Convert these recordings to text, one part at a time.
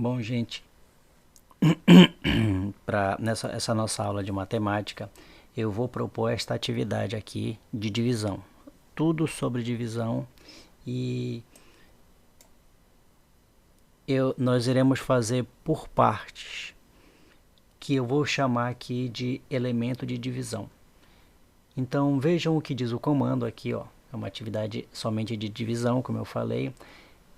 Bom, gente, para essa nossa aula de matemática, eu vou propor esta atividade aqui de divisão. Tudo sobre divisão e nós iremos fazer por partes, que eu vou chamar aqui de elemento de divisão. Então vejam o que diz o comando aqui, ó. É uma atividade somente de divisão, como eu falei,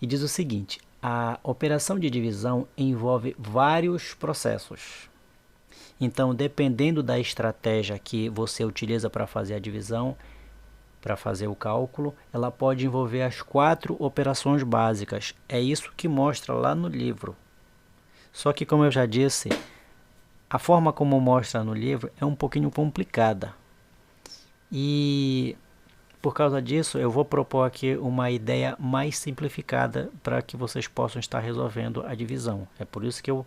e diz o seguinte: a operação de divisão envolve vários processos. Então, dependendo da estratégia que você utiliza para fazer a divisão, para fazer o cálculo, ela pode envolver as 4 operações básicas. É isso que mostra lá no livro. Só que, como eu já disse, a forma como mostra no livro é um pouquinho complicada. E por causa disso, eu vou propor aqui uma ideia mais simplificada para que vocês possam estar resolvendo a divisão. É por isso que eu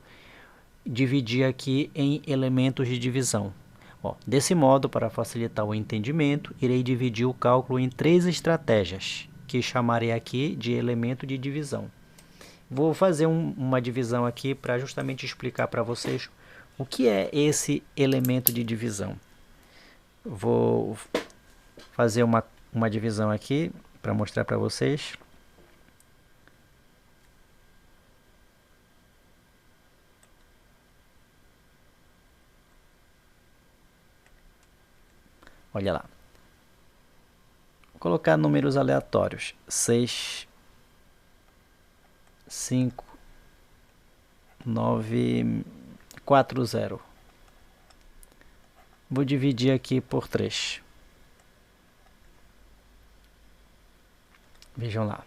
dividi aqui em elementos de divisão. Ó, desse modo, para facilitar o entendimento, irei dividir o cálculo em 3 estratégias, que chamarei aqui de elemento de divisão. Vou fazer uma divisão aqui para justamente explicar para vocês o que é esse elemento de divisão. Vou fazer uma divisão aqui para mostrar para vocês. Olha lá. Vou colocar números aleatórios. 6, 5, 9, 4, 0. Vou dividir aqui por 3. Vejam lá.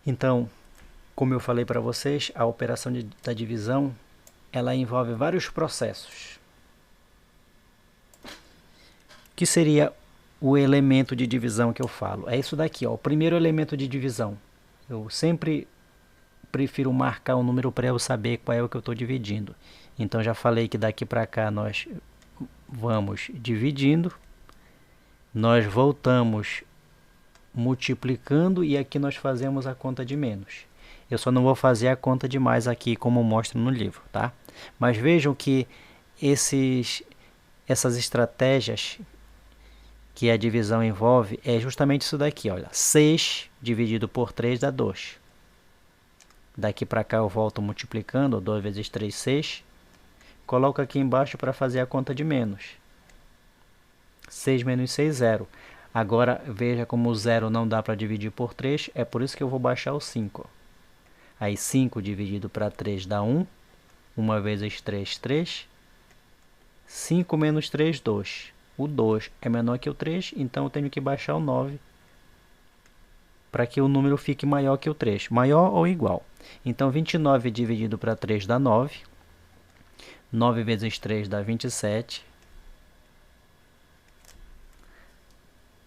Então, como eu falei para vocês, a operação da divisão, ela envolve vários processos. Que seria o elemento de divisão que eu falo? É isso daqui, ó, o primeiro elemento de divisão. Eu sempre prefiro marcar um número para eu saber qual é o que eu estou dividindo. Então já falei que daqui para cá nós vamos dividindo, nós voltamos multiplicando e aqui nós fazemos a conta de menos. Eu só não vou fazer a conta de mais aqui como mostra no livro, tá? Mas vejam que essas estratégias que a divisão envolve é justamente isso daqui, olha. 6 dividido por 3 dá 2. Daqui para cá eu volto multiplicando, 2 vezes 3, 6. Coloco aqui embaixo para fazer a conta de menos. 6 menos 6, 0. Agora veja como o 0 não dá para dividir por 3, é por isso que eu vou baixar o 5. Aí 5 dividido para 3 dá 1. 1 vezes 3, 3. 5 menos 3, 2. O 2 é menor que o 3, então eu tenho que baixar o 9 para que o número fique maior que o 3. Maior ou igual. Então 29 dividido para 3 dá 9. 9 vezes 3 dá 27.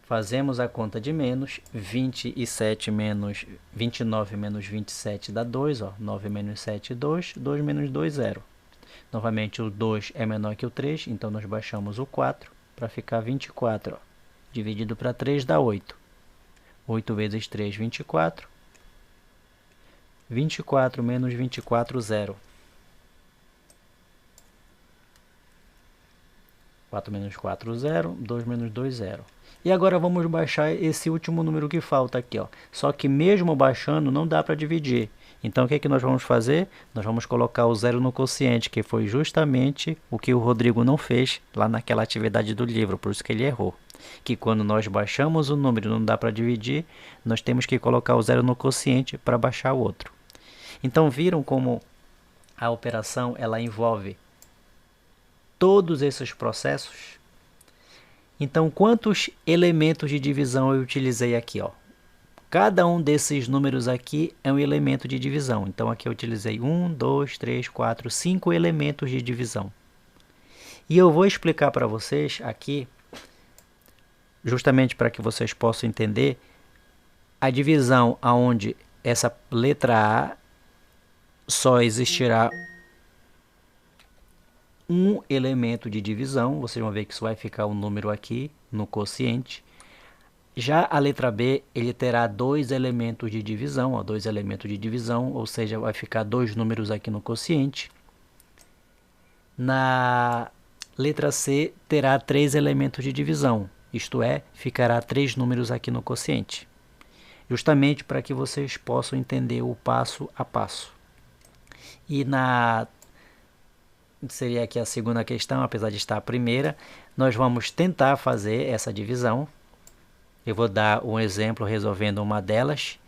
Fazemos a conta de menos. 27 menos 29 menos 27 dá 2. Ó. 9 menos 7, 2. 2 menos 2, 0. Novamente o 2 é menor que o 3, então nós baixamos o 4 para ficar 24. Ó. Dividido para 3 dá 8. 8 vezes 3, 24. 24 menos 24, 0. 4 menos 4, 0. 2 menos 2, 0. E agora vamos baixar esse último número que falta aqui, ó. Só que mesmo baixando não dá para dividir. Então o que é que nós vamos fazer? Nós vamos colocar o 0 no quociente, que foi justamente o que o Rodrigo não fez lá naquela atividade do livro, por isso que ele errou. Que quando nós baixamos o número e não dá para dividir, nós temos que colocar o 0 no quociente para baixar o outro. Então viram como a operação ela envolve todos esses processos? Então quantos elementos de divisão eu utilizei aqui, ó? Cada um desses números aqui é um elemento de divisão. Então aqui eu utilizei 1, 2, 3, 4, 5 elementos de divisão. E eu vou explicar para vocês aqui, justamente para que vocês possam entender, a divisão onde essa letra A só existirá um elemento de divisão. Vocês vão ver que isso vai ficar um número aqui no quociente. Já a letra B, ele terá dois elementos de divisão, ó, dois elementos de divisão, ou seja, vai ficar dois números aqui no quociente. Na letra C, terá três elementos de divisão, isto é, ficará três números aqui no quociente. Justamente para que vocês possam entender o passo a passo. E seria aqui a segunda questão, apesar de estar a primeira, nós vamos tentar fazer essa divisão. Eu vou dar um exemplo resolvendo uma delas,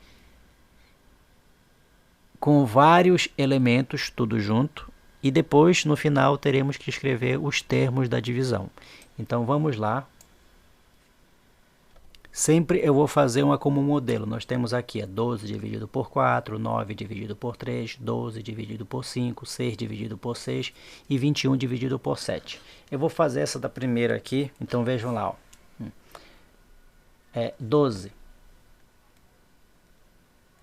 com vários elementos, tudo junto, e depois, no final, teremos que escrever os termos da divisão. Então, vamos lá. Sempre eu vou fazer uma como modelo. Nós temos aqui 12 dividido por 4, 9 dividido por 3, 12 dividido por 5, 6 dividido por 6 e 21 dividido por 7. Eu vou fazer essa da primeira aqui, então vejam lá, ó. 12.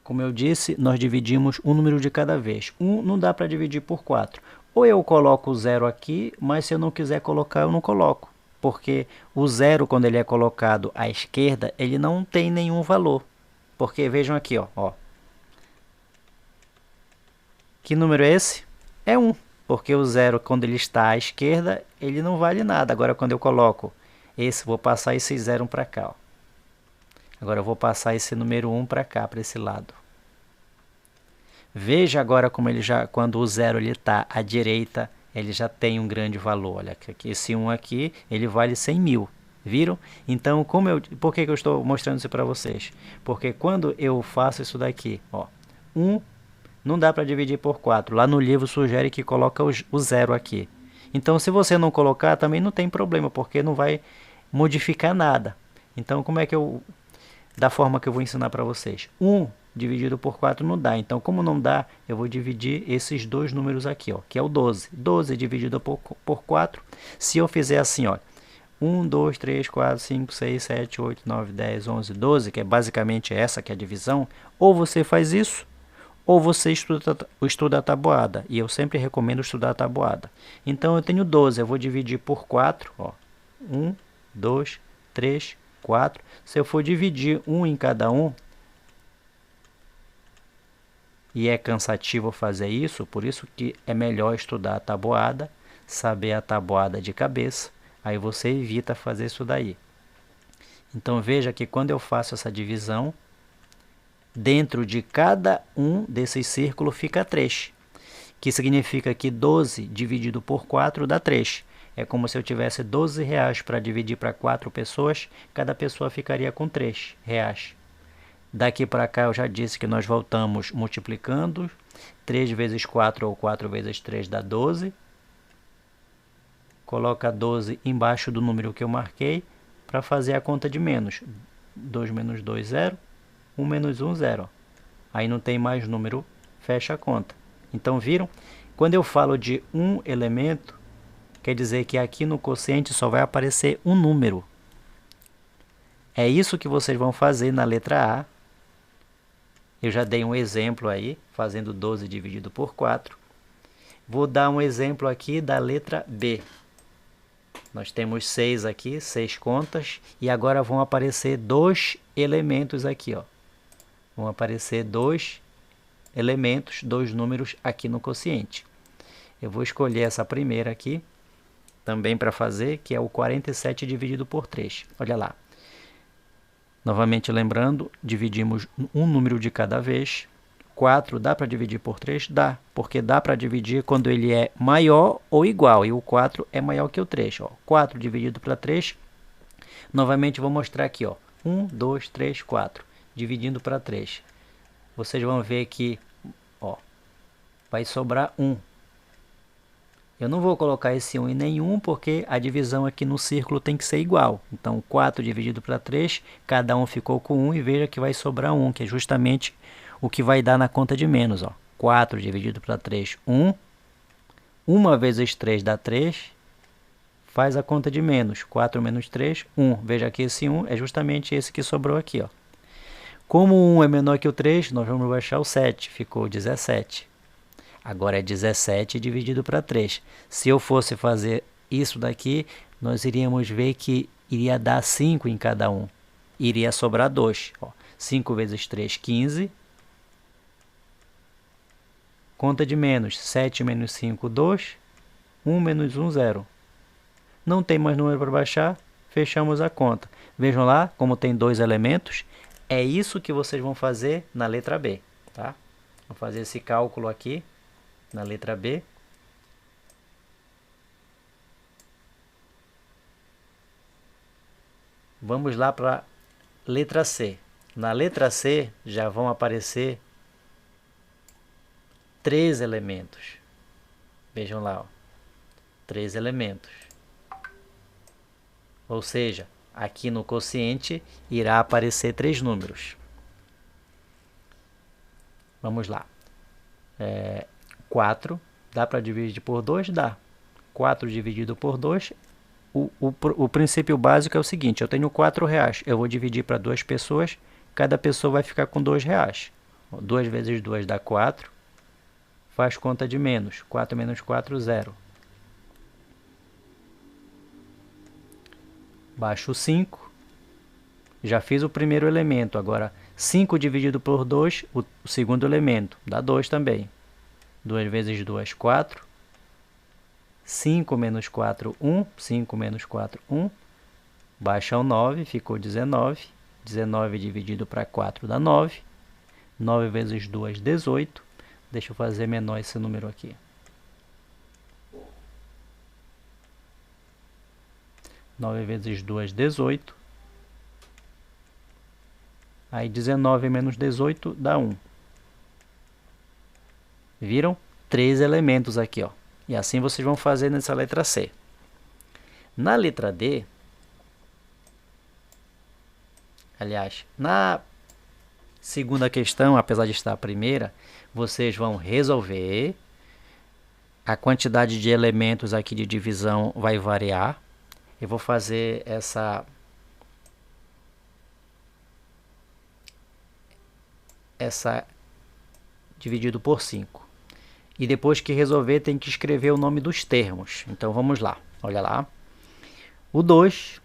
Como eu disse, nós dividimos um número de cada vez. Não dá para dividir por 4. Ou eu coloco o zero aqui, mas se eu não quiser colocar, eu não coloco. Porque o zero, quando ele é colocado à esquerda, ele não tem nenhum valor. Porque vejam aqui, ó. Que número é esse? É 1. Porque o zero, quando ele está à esquerda, ele não vale nada. Agora, quando eu coloco esse, vou passar esse zero para cá, ó. Agora eu vou passar esse número 1 para cá, para esse lado. Veja agora como ele já, quando o zero está à direita, ele já tem um grande valor. Olha, esse 1 aqui, ele vale 100.000. Viram? Então, por que eu estou mostrando isso para vocês? Porque quando eu faço isso daqui, ó, 1 não dá para dividir por 4. Lá no livro sugere que coloca o zero aqui. Então, se você não colocar, também não tem problema, porque não vai modificar nada. Então, da forma que eu vou ensinar para vocês. 1 dividido por 4 não dá. Então, como não dá, eu vou dividir esses dois números aqui, ó, que é o 12. 12 dividido por 4. Se eu fizer assim, ó, 1, 2, 3, 4, 5, 6, 7, 8, 9, 10, 11, 12, que é basicamente essa que é a divisão, ou você faz isso, ou você estuda a tabuada. E eu sempre recomendo estudar a tabuada. Então, eu tenho 12, eu vou dividir por 4, ó, 1, 2, 3, 4. Se eu for dividir 1 em cada um, e é cansativo fazer isso, por isso que é melhor estudar a tabuada, saber a tabuada de cabeça, aí você evita fazer isso daí. Então veja que quando eu faço essa divisão, dentro de cada um desses círculos fica 3, que significa que 12 dividido por 4 dá 3. É como se eu tivesse R$12 para dividir para 4 pessoas, cada pessoa ficaria com R$3. Daqui para cá eu já disse que nós voltamos multiplicando. 3 vezes 4 ou 4 vezes 3 dá 12. Coloca 12 embaixo do número que eu marquei para fazer a conta de menos. 2 menos 2, 0. 1 menos 1, 0. Aí não tem mais número, fecha a conta. Então viram? Quando eu falo de um elemento, quer dizer que aqui no quociente só vai aparecer um número. É isso que vocês vão fazer na letra A. Eu já dei um exemplo aí, fazendo 12 dividido por 4. Vou dar um exemplo aqui da letra B. Nós temos 6 aqui, 6 contas, e agora vão aparecer dois elementos aqui, ó. Vão aparecer dois elementos, dois números aqui no quociente. Eu vou escolher essa primeira aqui, também para fazer, que é o 47 dividido por 3. Olha lá. Novamente lembrando, dividimos um número de cada vez. 4 dá para dividir por 3? Dá, porque dá para dividir quando ele é maior ou igual, e o 4 é maior que o 3. Ó. 4 dividido para 3, novamente vou mostrar aqui, ó. 1, 2, 3, 4, dividindo para 3. Vocês vão ver que, ó, vai sobrar 1. Eu não vou colocar esse 1 em nenhum, porque a divisão aqui no círculo tem que ser igual. Então, 4 dividido para 3, cada um ficou com 1, e veja que vai sobrar 1, que é justamente o que vai dar na conta de menos. Ó. 4 dividido para 3, 1. 1 vezes 3 dá 3. Faz a conta de menos. 4 menos 3, 1. Veja que esse 1 é justamente esse que sobrou aqui. Ó. Como o 1 é menor que o 3, nós vamos baixar o 7. Ficou 17. Agora é 17 dividido para 3. Se eu fosse fazer isso daqui, nós iríamos ver que iria dar 5 em cada um. iria sobrar 2. 5 vezes 3, 15. Conta de menos. 7 menos 5, 2. 1 menos 1, 0. Não tem mais número para baixar, fechamos a conta. Vejam lá como tem 2 elementos. É isso que vocês vão fazer na letra B. Tá? Vou fazer esse cálculo aqui na letra B. Vamos lá para a letra C. Na letra C já vão aparecer 3 elementos. Vejam lá, 3 elementos. Ou seja, aqui no quociente irá aparecer 3 números. Vamos lá. 4, dá para dividir por 2? Dá. 4 dividido por 2, o princípio básico é o seguinte, eu tenho 4 reais, eu vou dividir para 2 pessoas, cada pessoa vai ficar com 2 reais. 2 vezes 2 dá 4, faz conta de menos, 4 menos 4, 0. Baixo 5, já fiz o primeiro elemento, agora 5 dividido por 2, o segundo elemento, dá 2 também. 2 vezes 2, 4. 5 menos 4, 1. 5 menos 4, 1. Baixa o 9, ficou 19. 19 dividido para 4 dá 9. 9 vezes 2, 18. Deixa eu fazer menor esse número aqui. 9 vezes 2, 18. Aí 19 menos 18 dá 1. Viram? 3 elementos aqui, ó. E assim vocês vão fazer nessa letra C. Na letra D, aliás, na segunda questão, apesar de estar a primeira, vocês vão resolver. A quantidade de elementos aqui de divisão vai variar. Eu vou fazer essa dividido por 5. E depois que resolver, tem que escrever o nome dos termos. Então, vamos lá. Olha lá. O 2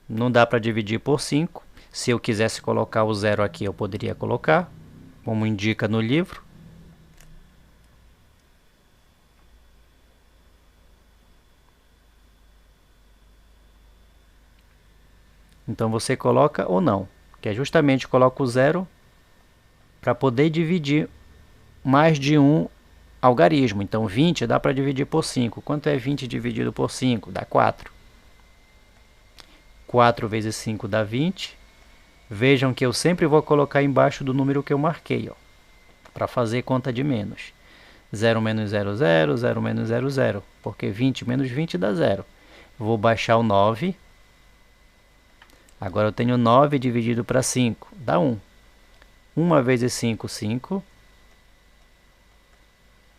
não dá para dividir por 5. Se eu quisesse colocar o 0 aqui, eu poderia colocar, como indica no livro. Então, você coloca ou não, que é justamente coloca o 0 para poder dividir mais de um algarismo. Então, 20 dá para dividir por 5. Quanto é 20 dividido por 5? Dá 4. 4 vezes 5 dá 20. Vejam que eu sempre vou colocar embaixo do número que eu marquei, para fazer conta de menos. 0 menos 0, 0. 0 menos 0, 0. Porque 20 menos 20 dá 0. Vou baixar o 9. Agora eu tenho 9 dividido para 5. Dá 1. 1 vezes 5, 5.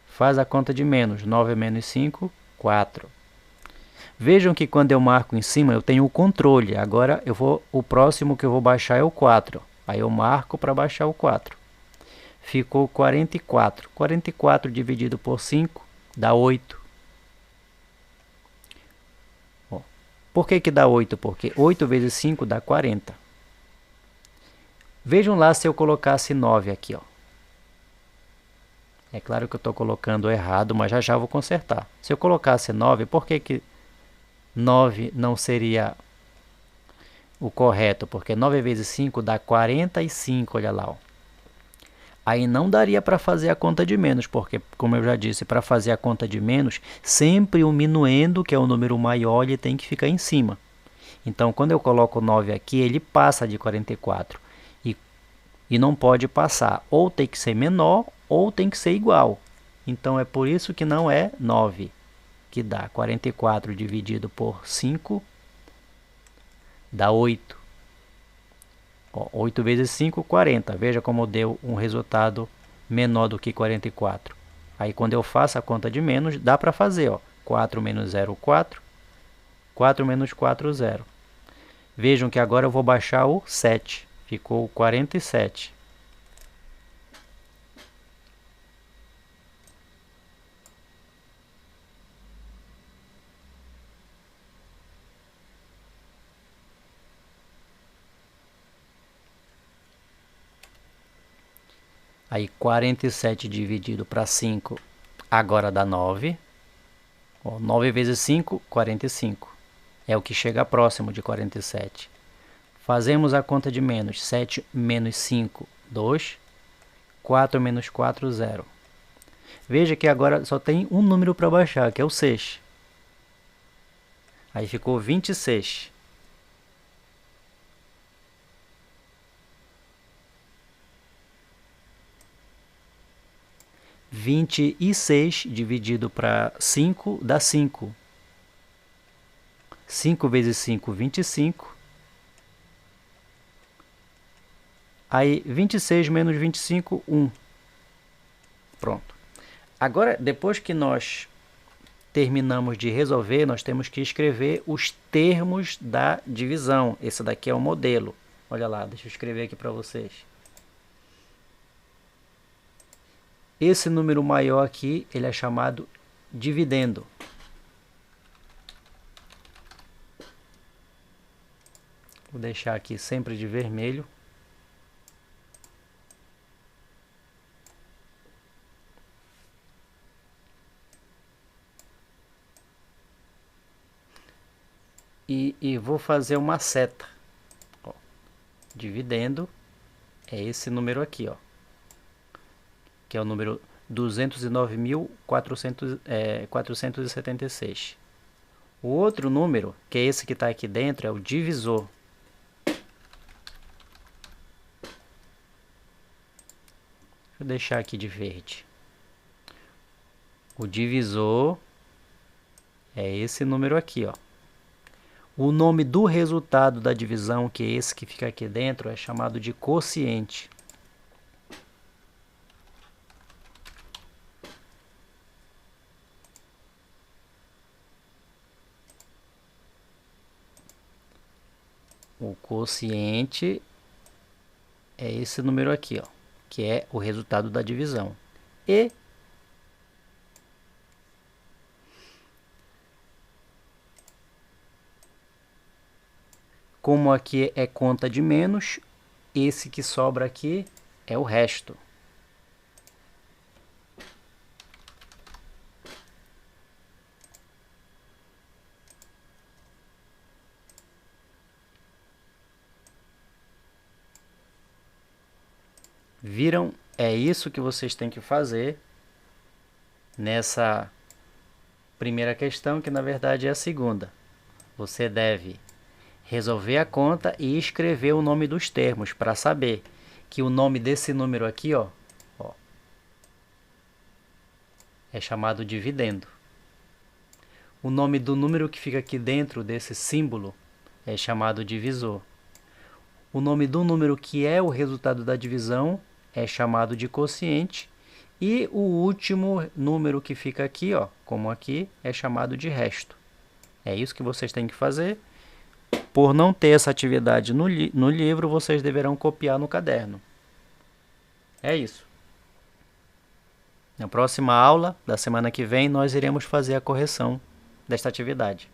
Faz a conta de menos. 9 menos 5, 4. Vejam que quando eu marco em cima, eu tenho o controle. Agora, o próximo que eu vou baixar é o 4. Aí eu marco para baixar o 4. Ficou 44. 44 dividido por 5 dá 8. Por que dá 8? Porque 8 vezes 5 dá 40. Vejam lá se eu colocasse 9 aqui, ó. É claro que eu estou colocando errado, mas já já vou consertar. Se eu colocasse 9, por que 9 não seria o correto? Porque 9 vezes 5 dá 45, olha lá. Ó. Aí não daria para fazer a conta de menos, porque, como eu já disse, para fazer a conta de menos, sempre o minuendo, que é o número maior, ele tem que ficar em cima. Então, quando eu coloco 9 aqui, ele passa de 44. E não pode passar. Ou tem que ser menor, ou tem que ser igual. Então, é por isso que não é 9, que dá 44 dividido por 5, dá 8. 8 vezes 5, 40. Veja como deu um resultado menor do que 44. Aí, quando eu faço a conta de menos, dá para fazer. 4 menos 0, 4. 4 menos 4, 0. Vejam que agora eu vou baixar o 7. Ficou 47. Aí 47 dividido para 5 agora dá 9. Ó, 9 vezes 5, 45. É o que chega próximo de 47. Fazemos a conta de menos. 7 menos 5, 2. 4 menos 4, 0. Veja que agora só tem um número para baixar, que é o 6. Aí ficou 26. « 26 dividido para 5 dá 5. 5 vezes 5, 25. Aí 26 menos 25, 1. Pronto. Agora, depois que nós terminamos de resolver, nós temos que escrever os termos da divisão. Esse daqui é o modelo. Olha lá, deixa eu escrever aqui para vocês. Esse número maior aqui, ele é chamado dividendo. Vou deixar aqui sempre de vermelho. E vou fazer uma seta. Ó, dividendo é esse número aqui, ó, que é o número 209.476. O outro número, que é esse que está aqui dentro, é o divisor. Deixa eu deixar aqui de verde. O divisor é esse número aqui, ó. O nome do resultado da divisão, que é esse que fica aqui dentro, é chamado de quociente. O quociente é esse número aqui, ó, que é o resultado da divisão. E como aqui é conta de menos, esse que sobra aqui é o resto. Viram? É isso que vocês têm que fazer nessa primeira questão, que na verdade é a segunda. Você deve resolver a conta e escrever o nome dos termos para saber que o nome desse número aqui, ó, é chamado dividendo. O nome do número que fica aqui dentro desse símbolo é chamado divisor. O nome do número que é o resultado da divisão é chamado de quociente. E o último número que fica aqui, ó, como aqui, é chamado de resto. É isso que vocês têm que fazer. Por não ter essa atividade no livro, vocês deverão copiar no caderno. É isso. Na próxima aula da semana que vem, nós iremos fazer a correção desta atividade.